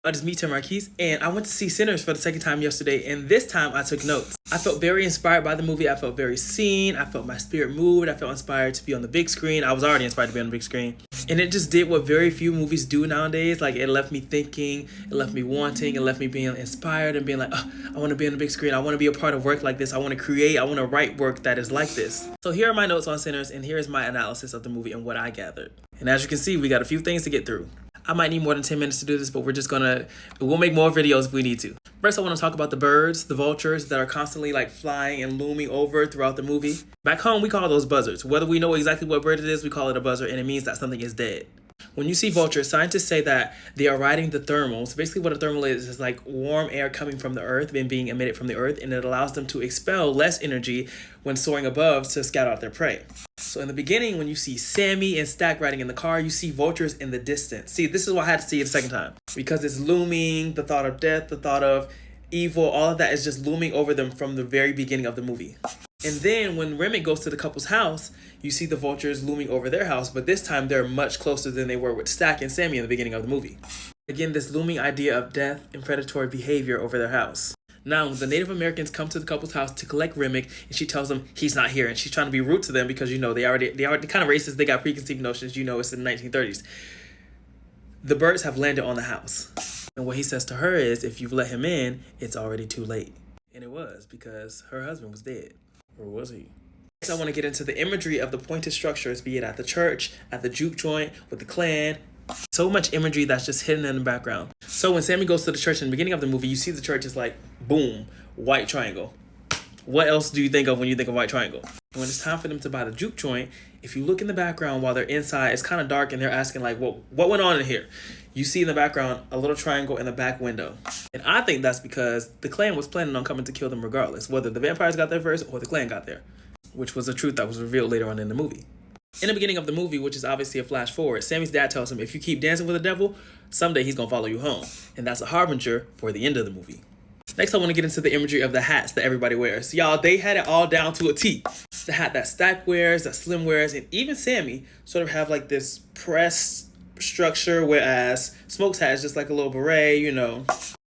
It's me, Tim Marquise, and I went to see Sinners for the second time yesterday, and this time I took notes. I felt very inspired by the movie. I felt very seen. I felt my spirit moved. I felt inspired to be on the big screen. I was already inspired to be on the big screen. And it just did what very few movies do nowadays. Like, it left me thinking, it left me wanting, it left me being inspired and being like, oh, I want to be on the big screen. I want to be a part of work like this. I want to create, I want to write work that is like this. So here are my notes on Sinners, and here is my analysis of the movie and what I gathered. And as you can see, we got a few things to get through. I might need more than 10 minutes to do this, but we'll make more videos if we need to. First, I want to talk about the birds, the vultures that are constantly like flying and looming over throughout the movie. Back home, we call those buzzards. Whether we know exactly what bird it is, we call it a buzzard, and it means that something is dead. When you see vultures, scientists say that they are riding the thermals. Basically what a thermal is like warm air coming from the earth and being emitted from the earth, and it allows them to expel less energy when soaring above to scout out their prey. So in the beginning, when you see Sammy and Stack riding in the car, you see vultures in the distance. See, this is why I had to see it a second time. Because it's looming, the thought of death, the thought of evil, all of that is just looming over them from the very beginning of the movie. And then when Remick goes to the couple's house, you see the vultures looming over their house, but this time they're much closer than they were with Stack and Sammy in the beginning of the movie. Again, this looming idea of death and predatory behavior over their house. Now, the Native Americans come to the couple's house to collect Remick, and she tells them he's not here, and she's trying to be rude to them because, they already kind of racist. They got preconceived notions. It's in the 1930s. The birds have landed on the house. And what he says to her is, if you've let him in, it's already too late. And it was, because her husband was dead. Or was he? Next, I want to get into the imagery of the pointed structures, be it at the church, at the juke joint, with the Klan. So much imagery that's just hidden in the background. So when Sammy goes to the church in the beginning of the movie, you see the church is like, boom, white triangle. What else do you think of when you think of white triangle? When it's time for them to buy the juke joint, if you look in the background while they're inside, it's kind of dark and they're asking like, what went on in here? You see in the background a little triangle in the back window. And I think that's because the Klan was planning on coming to kill them regardless, whether the vampires got there first or the Klan got there, which was a truth that was revealed later on in the movie. In the beginning of the movie, which is obviously a flash forward, Sammy's dad tells him, if you keep dancing with the devil, someday he's going to follow you home. And that's a harbinger for the end of the movie. Next, I want to get into the imagery of the hats that everybody wears. Y'all, they had it all down to a T. The hat that Stack wears, that Slim wears, and even Sammy sort of have like this press structure, whereas Smoke's hat is just like a little beret,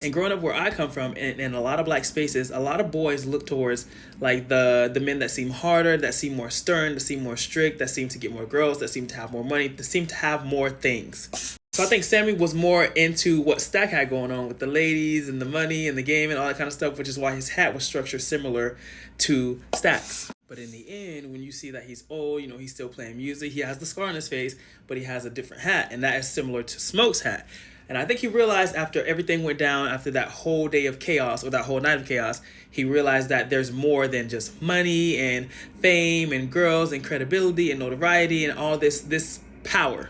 And growing up where I come from, in a lot of black spaces, a lot of boys look towards like the men that seem harder, that seem more stern, that seem more strict, that seem to get more girls, that seem to have more money, that seem to have more things. So I think Sammy was more into what Stack had going on with the ladies and the money and the game and all that kind of stuff, which is why his hat was structured similar to Stack's. But in the end, when you see that he's old, he's still playing music, he has the scar on his face, but he has a different hat, and that is similar to Smoke's hat. And I think he realized after everything went down, after that whole day of chaos, or that whole night of chaos, he realized that there's more than just money and fame and girls and credibility and notoriety and all this power.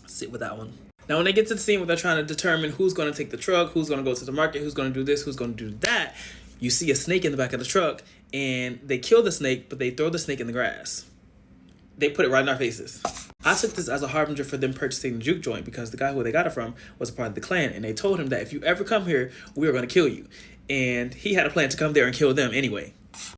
Sit with that one. Now, when they get to the scene where they're trying to determine who's going to take the truck, who's going to go to the market, who's going to do this, who's going to do that, you see a snake in the back of the truck, and they kill the snake, but they throw the snake in the grass. They put it right in our faces. I took this as a harbinger for them purchasing the juke joint because the guy who they got it from was a part of the Klan, and they told him that if you ever come here, we are going to kill you. And he had a plan to come there and kill them anyway.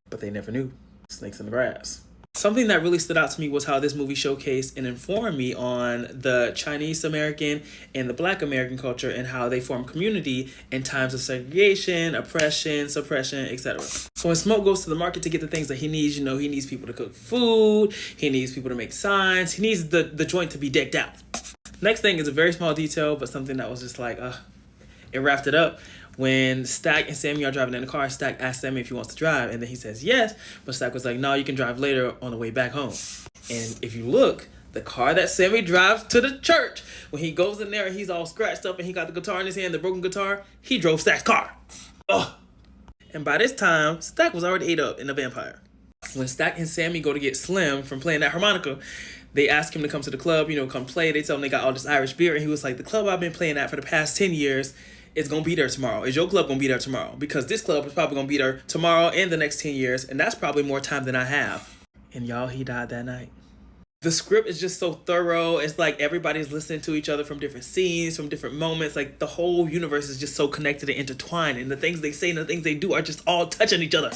But they never knew. Snakes in the grass. Something that really stood out to me was how this movie showcased and informed me on the Chinese American and the Black American culture and how they form community in times of segregation, oppression, suppression, etc. So when Smoke goes to the market to get the things that he needs, he needs people to cook food, he needs people to make signs, he needs the joint to be decked out. Next thing is a very small detail, but something that was just like, it wrapped it up. When Stack and Sammy are driving in the car, Stack asks Sammy if he wants to drive, and then he says yes, but Stack was like, no, you can drive later on the way back home. And if you look, the car that Sammy drives to the church, when he goes in there and he's all scratched up and he got the guitar in his hand, the broken guitar, he drove Stack's car. Ugh. And by this time, Stack was already ate up in a vampire. When Stack and Sammy go to get Slim from playing that harmonica, they ask him to come to the club, come play. They tell him they got all this Irish beer, and he was like, the club I've been playing at for the past 10 years is going to be there tomorrow. Is your club going to be there tomorrow? Because this club is probably going to be there tomorrow and the next 10 years, and that's probably more time than I have. And y'all, he died that night. The script is just so thorough. It's like everybody's listening to each other from different scenes, from different moments. Like the whole universe is just so connected and intertwined, and the things they say and the things they do are just all touching each other.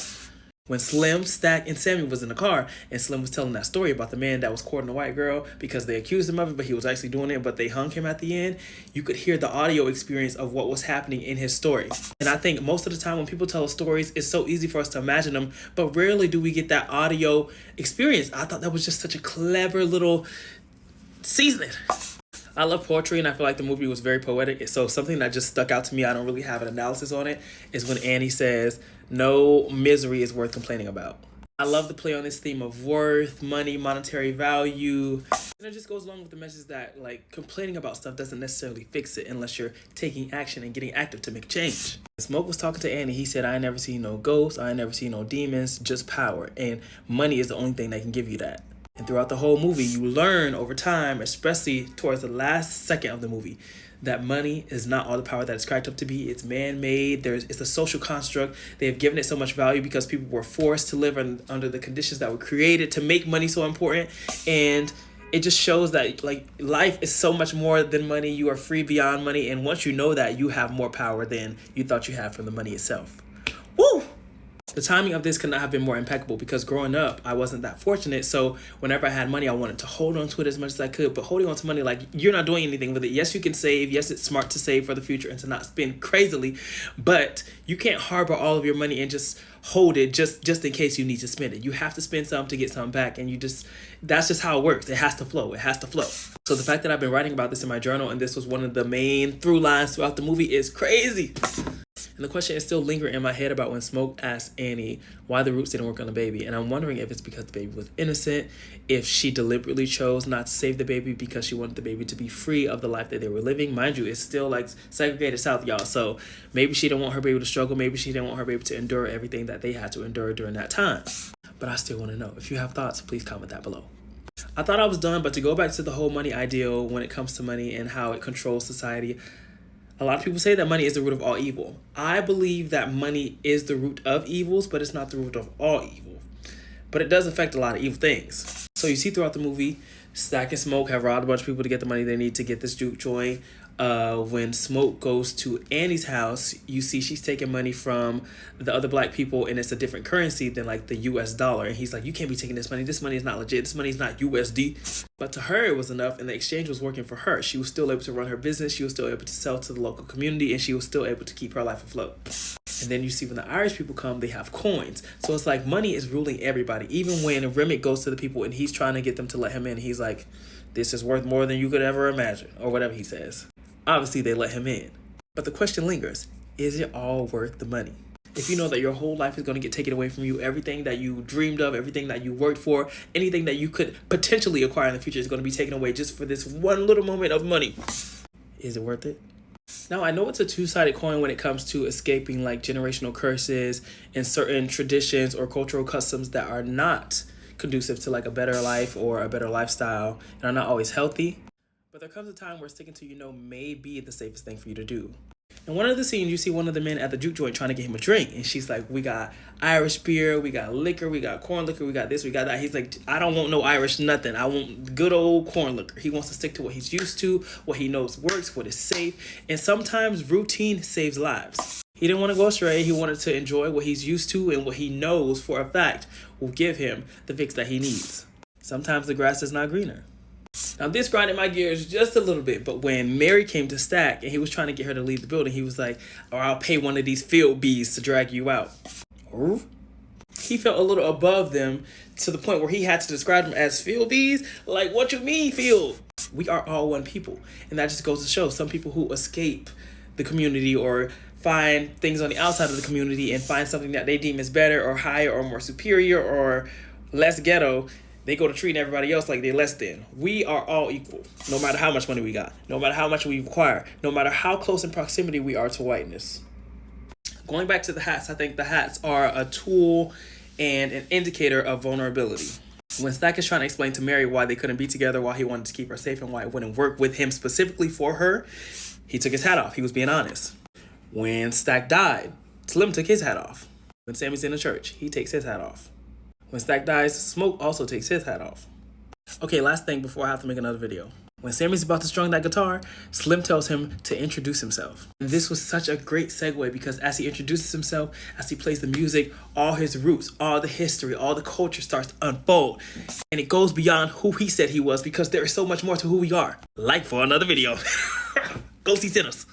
When Slim, Stack, and Sammy was in the car, and Slim was telling that story about the man that was courting a white girl because they accused him of it, but he was actually doing it, but they hung him at the end, you could hear the audio experience of what was happening in his story. And I think most of the time when people tell us stories, it's so easy for us to imagine them, but rarely do we get that audio experience. I thought that was just such a clever little seasoning. I love poetry, and I feel like the movie was very poetic. So something that just stuck out to me, I don't really have an analysis on it, is when Annie says, "No misery is worth complaining about." I love the play on this theme of worth, money, monetary value. And it just goes along with the message that, like, complaining about stuff doesn't necessarily fix it unless you're taking action and getting active to make change. Smoke was talking to Annie. He said, "I ain't never seen no ghosts. I ain't never seen no demons, just power. And money is the only thing that can give you that." And throughout the whole movie, you learn over time, especially towards the last second of the movie, that money is not all the power that it's cracked up to be. It's man-made. It's a social construct. They have given it so much value because people were forced to live under the conditions that were created to make money so important. And it just shows that, like, life is so much more than money. You are free beyond money. And once you know that, you have more power than you thought you had from the money itself. Woo! The timing of this could not have been more impeccable because growing up, I wasn't that fortunate. So whenever I had money, I wanted to hold on to it as much as I could. But holding on to money, like, you're not doing anything with it. Yes, you can save. Yes, it's smart to save for the future and to not spend crazily. But you can't harbor all of your money and just hold it just in case you need to spend it. You have to spend some to get some back. And that's just how it works. It has to flow. It has to flow. So the fact that I've been writing about this in my journal and this was one of the main through lines throughout the movie is crazy. And the question is still lingering in my head about when Smoke asked Annie why the roots didn't work on the baby. And I'm wondering if it's because the baby was innocent, if she deliberately chose not to save the baby because she wanted the baby to be free of the life that they were living. Mind you, it's still like segregated South, y'all. So maybe she didn't want her baby to struggle. Maybe she didn't want her baby to endure everything that they had to endure during that time. But I still want to know. If you have thoughts, please comment that below. I thought I was done, but to go back to the whole money ideal when it comes to money and how it controls society, a lot of people say that money is the root of all evil. I believe that money is the root of evils, but it's not the root of all evil. But it does affect a lot of evil things. So you see throughout the movie, Stack and Smoke have robbed a bunch of people to get the money they need to get this juke joint. When Smoke goes to Annie's house, you see she's taking money from the other black people and it's a different currency than like the US dollar. And he's like, "You can't be taking this money. This money is not legit. This money is not USD. But to her, it was enough and the exchange was working for her. She was still able to run her business. She was still able to sell to the local community and she was still able to keep her life afloat. And then you see when the Irish people come, they have coins. So it's like money is ruling everybody. Even when Remick goes to the people and he's trying to get them to let him in, he's like, "This is worth more than you could ever imagine," or whatever he says. Obviously, they let him in. But the question lingers, is it all worth the money? If you know that your whole life is going to get taken away from you, everything that you dreamed of, everything that you worked for, anything that you could potentially acquire in the future is going to be taken away just for this one little moment of money, is it worth it? Now, I know it's a two-sided coin when it comes to escaping like generational curses and certain traditions or cultural customs that are not conducive to like a better life or a better lifestyle and are not always healthy. But there comes a time where sticking to may be the safest thing for you to do. In one of the scenes, you see one of the men at the juke joint trying to get him a drink. And she's like, "We got Irish beer, we got liquor, we got corn liquor, we got this, we got that." He's like, "I don't want no Irish nothing. I want good old corn liquor." He wants to stick to what he's used to, what he knows works, what is safe. And sometimes routine saves lives. He didn't want to go astray. He wanted to enjoy what he's used to and what he knows for a fact will give him the fix that he needs. Sometimes the grass is not greener. Now, this grinded my gears just a little bit, but when Mary came to Stack and he was trying to get her to leave the building, he was like, "Or I'll pay one of these field bees to drag you out." He felt a little above them to the point where he had to describe them as field bees. Like, what you mean, field? We are all one people. And that just goes to show some people who escape the community or find things on the outside of the community and find something that they deem is better or higher or more superior or less ghetto, they go to treating everybody else like they're less than. We are all equal, no matter how much money we got, no matter how much we acquire, no matter how close in proximity we are to whiteness. Going back to the hats, I think the hats are a tool and an indicator of vulnerability. When Stack is trying to explain to Mary why they couldn't be together, why he wanted to keep her safe, and why it wouldn't work with him specifically for her, he took his hat off. He was being honest. When Stack died, Slim took his hat off. When Sammy's in the church, he takes his hat off. When Stack dies, Smoke also takes his hat off. Okay, last thing before I have to make another video. When Sammy's about to strum that guitar, Slim tells him to introduce himself. And this was such a great segue because as he introduces himself, as he plays the music, all his roots, all the history, all the culture starts to unfold. And it goes beyond who he said he was because there is so much more to who we are. Like for another video. Go see Sinners.